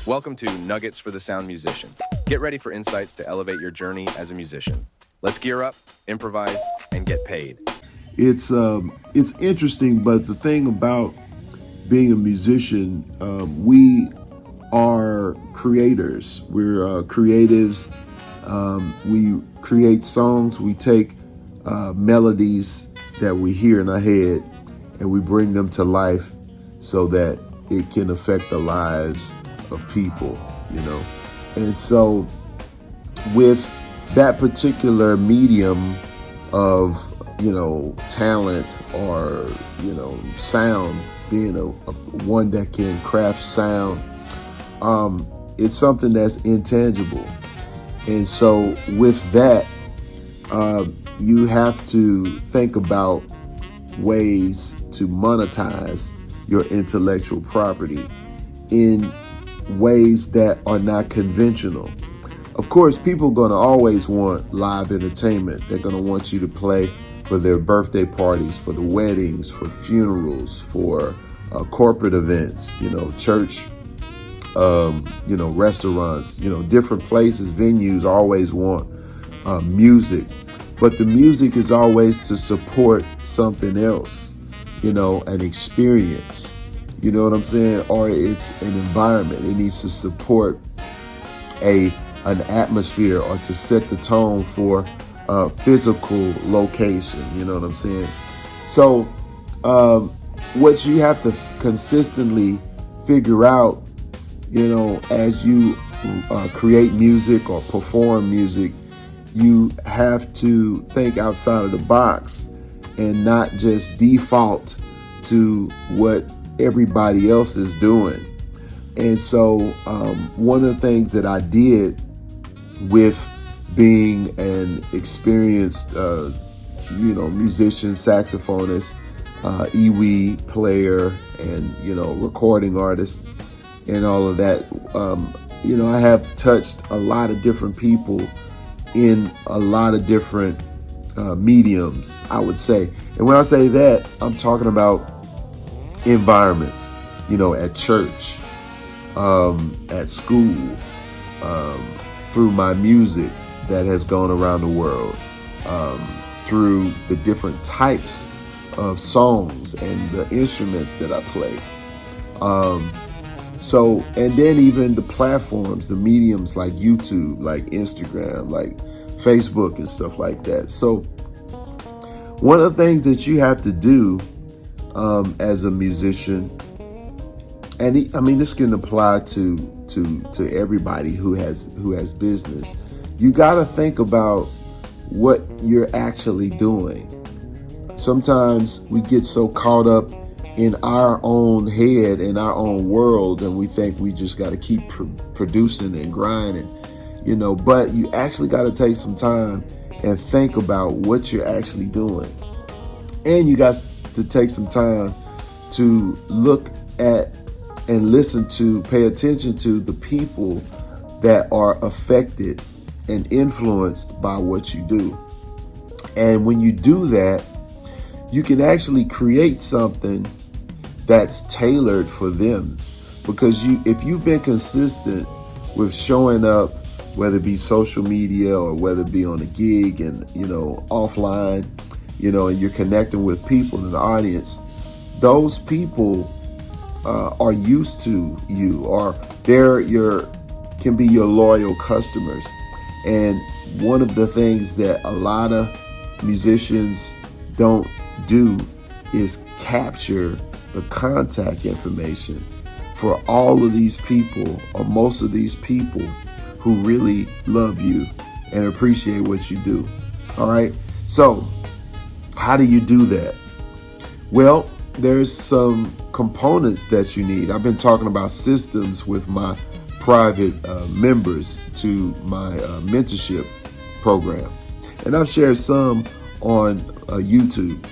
Welcome to Nuggets for the Sound Musician. Get ready for insights to elevate your journey as a musician. Let's gear up, improvise, and get paid. It's interesting, but the thing about being a musician, we are creators. We're creatives. We create songs. We take melodies that we hear in our head and we bring them to life so that it can affect the lives of people, And so with that particular medium of, talent or, sound, being a one that can craft sound, it's something that's intangible. And so with that, you have to think about ways to monetize your intellectual property in ways that are not conventional. Of course, people are going to always want live entertainment. They're going to want you to play for their birthday parties, for the weddings, for funerals, for corporate events, church, restaurants, different places, venues always want music. But the music is always to support something else, an experience. You know what I'm saying? Or it's an environment. It needs to support an atmosphere or to set the tone for a physical location. You know what I'm saying? So what you have to consistently figure out, as you create music or perform music, you have to think outside of the box and not just default to what everybody else is doing. And so one of the things that I did with being an experienced musician, saxophonist, EWI player, and recording artist and all of that, I have touched a lot of different people in a lot of different mediums, I would say. And when I say that, I'm talking about environments, at church, at school, through my music that has gone around the world, through the different types of songs and the instruments that I play. And then even the platforms, the mediums like YouTube, like Instagram, like Facebook and stuff like that. So one of the things that you have to do as a musician, and this can apply to everybody who has business. You got to think about what you're actually doing. Sometimes we get so caught up in our own head, in our own world, and we think we just got to keep producing and grinding, but you actually got to take some time and think about what you're actually doing. And you got to take some time to look at and listen to, pay attention to the people that are affected and influenced by what you do. And when you do that, you can actually create something that's tailored for them. Because if you've been consistent with showing up, whether it be social media or whether it be on a gig and, offline, and you're connecting with people in the audience, those people are used to you, or can be your loyal customers. And one of the things that a lot of musicians don't do is capture the contact information for all of these people, or most of these people, who really love you and appreciate what you do. All right. So how do you do that? Well, there's some components that you need. I've been talking about systems with my private members to my mentorship program. And I've shared some on YouTube.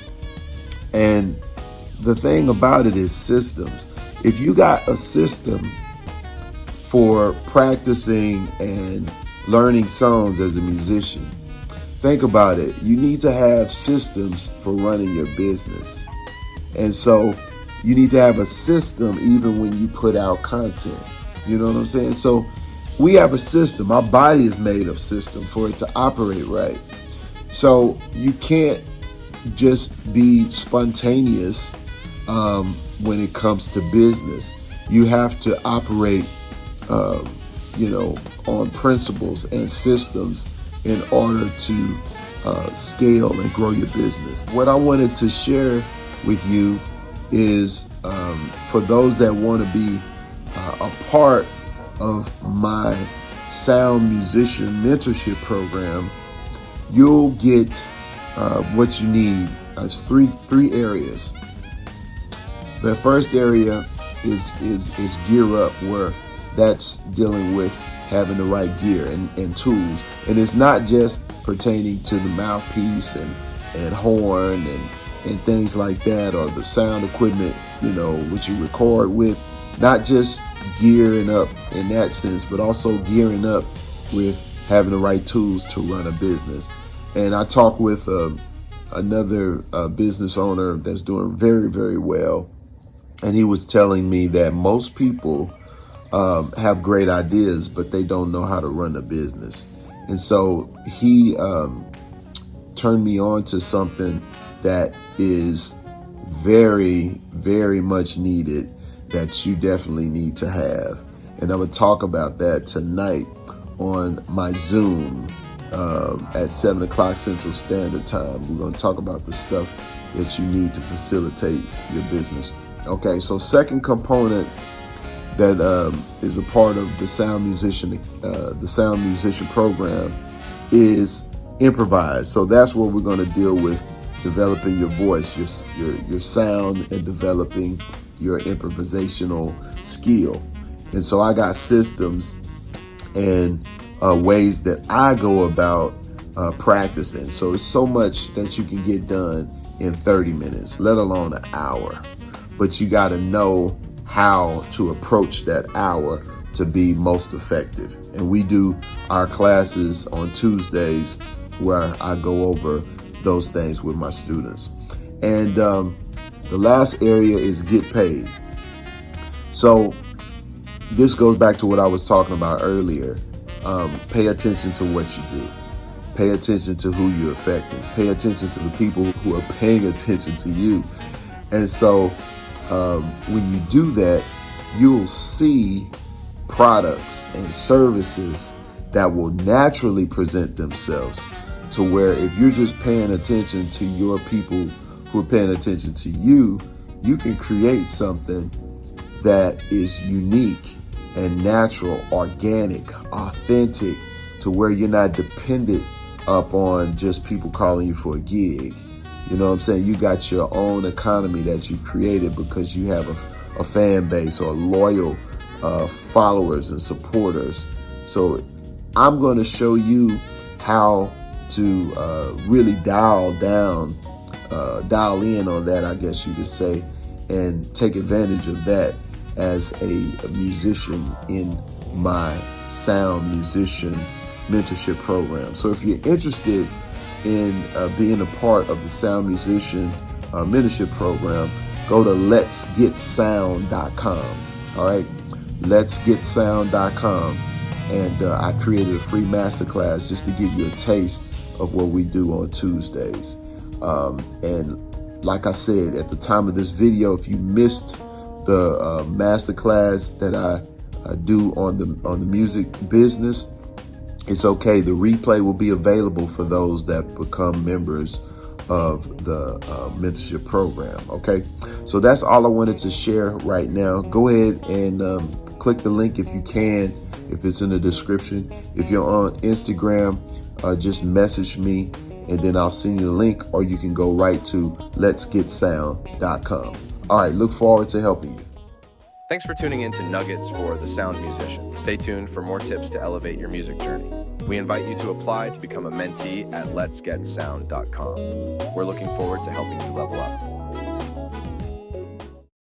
And the thing about it is systems. If you got a system for practicing and learning songs as a musician, think about it. You need to have systems for running your business. And so you need to have a system even when you put out content. You know what I'm saying? So we have a system. Our body is made of system for it to operate right. So you can't just be spontaneous when it comes to business. You have to operate, on principles and systems in order to scale and grow your business. What I wanted to share with you is for those that want to be a part of my sound musician mentorship program, you'll get what you need. It's three areas. The first area is gear up, where that's dealing with having the right gear and tools. And it's not just pertaining to the mouthpiece and horn and things like that, or the sound equipment, which you record with. Not just gearing up in that sense, but also gearing up with having the right tools to run a business. And I talked with another business owner that's doing very, very well. And he was telling me that most people have great ideas, but they don't know how to run a business. And so he turned me on to something that is very, very much needed, that you definitely need to have. And I'm going to talk about that tonight on my Zoom at 7 o'clock Central Standard Time. We're going to talk about the stuff that you need to facilitate your business. Okay, so second component that is a part of the sound musician program is improvise. So that's what we're going to deal with: developing your voice, your sound, and developing your improvisational skill. And so I got systems and ways that I go about practicing. So it's so much that you can get done in 30 minutes, let alone an hour. But you got to know how to approach that hour to be most effective. And we do our classes on Tuesdays where I go over those things with my students. And the last area is get paid. So this goes back to what I was talking about earlier. Pay attention to what you do. Pay attention to who you're affecting. Pay attention to the people who are paying attention to you. And so when you do that, you'll see products and services that will naturally present themselves, to where if you're just paying attention to your people who are paying attention to you, you can create something that is unique and natural, organic, authentic, to where you're not dependent upon just people calling you for a gig. You know what I'm saying? You got your own economy that you've created because you have a fan base or loyal followers and supporters. So I'm going to show you how to really dial in on that, I guess you could say, and take advantage of that as a musician in my sound musician mentorship program. So if you're interested in being a part of the sound musician mentorship program, go to letsgetsound.com. All right, letsgetsound.com. And I created a free masterclass just to give you a taste of what we do on Tuesdays. And like I said, at the time of this video, if you missed the masterclass that I do on the music business, it's okay. The replay will be available for those that become members of the mentorship program. Okay, so that's all I wanted to share right now. Go ahead and click the link if you can, if it's in the description. If you're on Instagram, just message me and then I'll send you the link, or you can go right to letsgetsound.com. All right, look forward to helping you. Thanks for tuning in to Nuggets for the Sound Musician. Stay tuned for more tips to elevate your music journey. We invite you to apply to become a mentee at letsgetsound.com. We're looking forward to helping you level up.